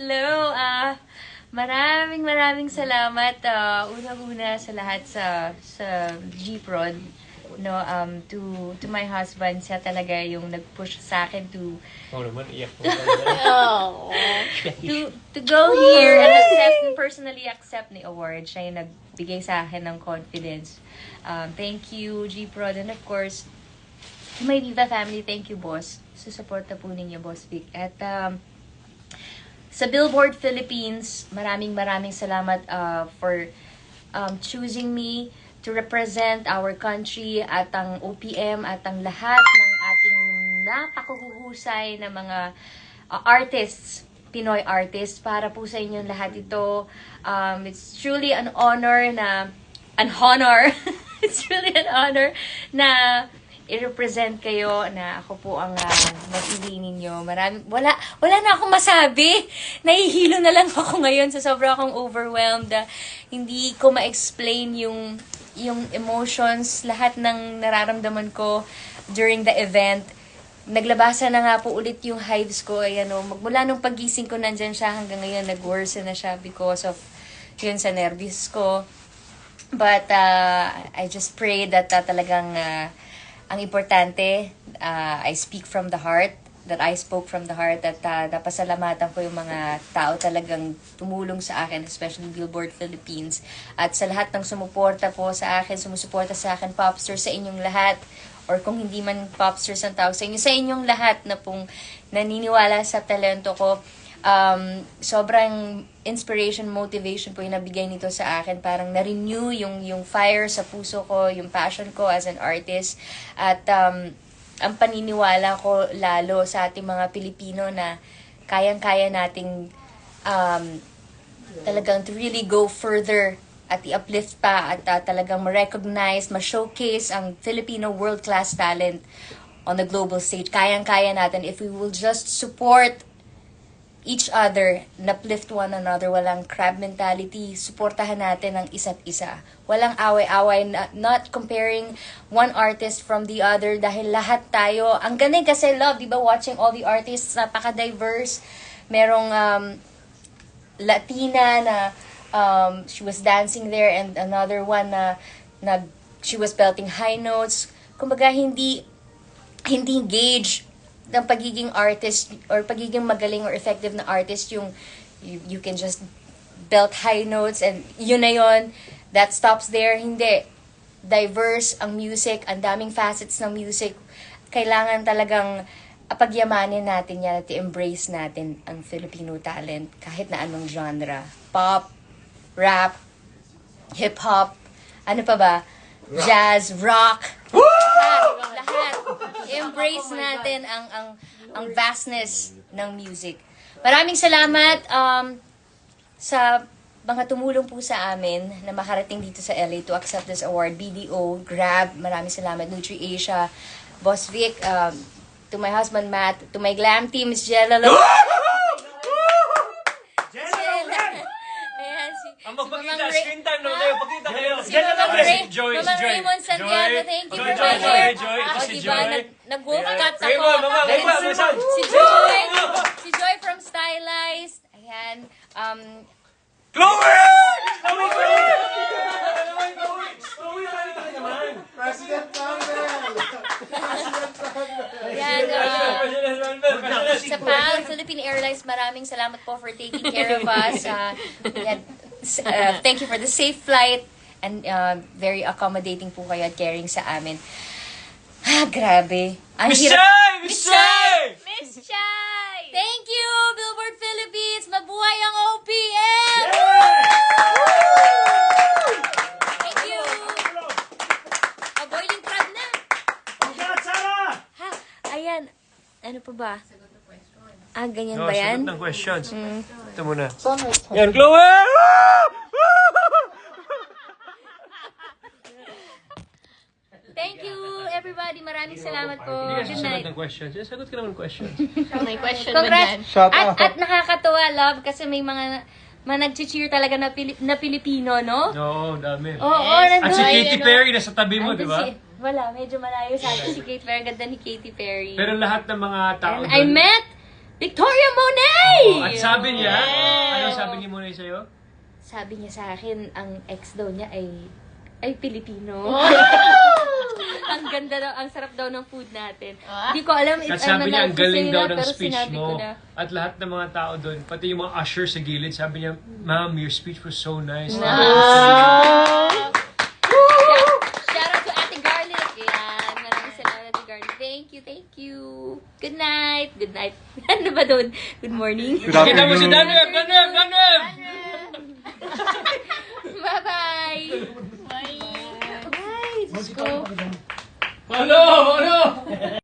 Hello. Maraming salamat. Una-una sa lahat sa G-Prod. No, to my husband, siya talaga yung nag-push sa akin to to go here and personally accept the award. Siya yung nagbigay sa akin ng confidence. Thank you, G-Prod. And of course, to my Viva family, thank you, boss. Susuporta po ninyo, Boss Vic. At sa Billboard Philippines, maraming salamat for choosing me to represent our country at ang OPM at ang lahat ng ating napakahuhusay na mga artists, Pinoy artists, para po sa inyong lahat ito. It's truly an honor it's really an honor na i-represent kayo, na ako po ang napili ninyo. Wala na akong masabi. Nahihilo na lang ako ngayon sa sobra akong overwhelmed. Hindi ko ma-explain yung emotions, lahat ng nararamdaman ko during the event. Naglabasa na nga po ulit yung hives ko. Ayan, magmula nung pagising ko, nandyan siya hanggang ngayon, nag-worsen na siya because of yun sa nervous ko. But I just pray that talagang ang importante, I speak from the heart, that I spoke from the heart, at napasalamatan ko yung mga tao talagang tumulong sa akin, especially Billboard Philippines. At sa lahat ng sumuporta po sa akin, sumusuporta sa akin, Popsters, sa inyong lahat, or kung hindi man Popsters ang tawag sa inyo, sa inyong lahat na pong naniniwala sa talento ko, sobrang inspiration, motivation po yung nabigay nito sa akin. Parang na-renew yung fire sa puso ko, yung passion ko as an artist. At ang paniniwala ko lalo sa ating mga Pilipino na kayang-kaya nating talagang to really go further at i-uplift pa at talagang ma-recognize, ma-showcase ang Filipino world-class talent on the global stage. Kayang-kaya natin if we will just support each other, uplift one another, walang crab mentality, suportahan natin ang isa't isa. Walang away-away, not comparing one artist from the other dahil lahat tayo, ang galing kasi love, di ba, watching all the artists, napaka-diverse. Merong Latina na she was dancing there and another one na she was belting high notes. Kumbaga, hindi gauge ng pagiging artist or pagiging magaling or effective na artist yung you can just belt high notes and yun na yun, that stops there. Hindi. Diverse ang music, ang daming facets ng music. Kailangan talagang pagyamanin natin yan at i-embrace natin ang Filipino talent kahit na anong genre. Pop, rap, hip-hop, ano pa ba? Jazz, rock, lahat. Embrace natin ang vastness ng music. Maraming salamat sa mga tumulong po sa amin na makarating dito sa LA to accept this award. BDO, Grab, maraming salamat. NutriAsia, Boss Vic, to my husband Matt, to my glam team, Miss Jella. Ang magpakita, screen time naman tayo, pakita kayo. Si Raymond Santiago, thank you for my hair. Si Joy. Nag-wolf cut ako. Si Joy from Stylized. Ayan. Chloe! President Campbell! Ayan. Sa PAL, Philippine Airlines, maraming salamat po for taking care of us. Thank you for the safe flight and very accommodating po kayo at caring sa amin. Grabe. Miss Chay! Miss Chay! Miss Chay! Thank you, Billboard Philippines! Mabuhay ang OPM! Thank you! Boiling crab na! Ha? Ayan. Ano pa ba? Ganyan ba yan? Sagot ng questions. Ito muna. Yan, Chloe! Thank you, everybody. Maraming salamat po. Hindi ka Good sasagot night. ng questions. Sagot ka naman ng questions. May question ba Congrats. dyan? At nakakatuwa, love, kasi may mga nag-cheer talaga na Pilipino, no? Oo, dami. Oo, At si Katy Perry nasa tabi mo, di ba? Wala, medyo malayo sa akin si Katy Perry. Ganda ni Katy Perry. Pero lahat ng mga tao And I met Victoria Monet! At sabi niya, Yes! ano sabi ni Monet sa'yo? Sabi niya sa akin, ang ex daw niya ay Pilipino. Ang ganda daw, ang sarap daw ng food natin. Hindi ko alam if At sabi niya, ang galing daw ng pero speech sinabi ko mo. na. At lahat ng mga tao doon, pati yung mga usher sa gilid, sabi niya, Ma'am, your speech was so nice. Yeah. Shout out to Ate Garlic. Yan. Maraming salamat, Ate Garlic. Thank you, thank you. Good night. Good night. Ano ba doon? Good morning. Good Kita mo si afternoon. Danem! Danem! Danem! Bye-bye. Bye. Bye. Diyos ko. Ano? Ano?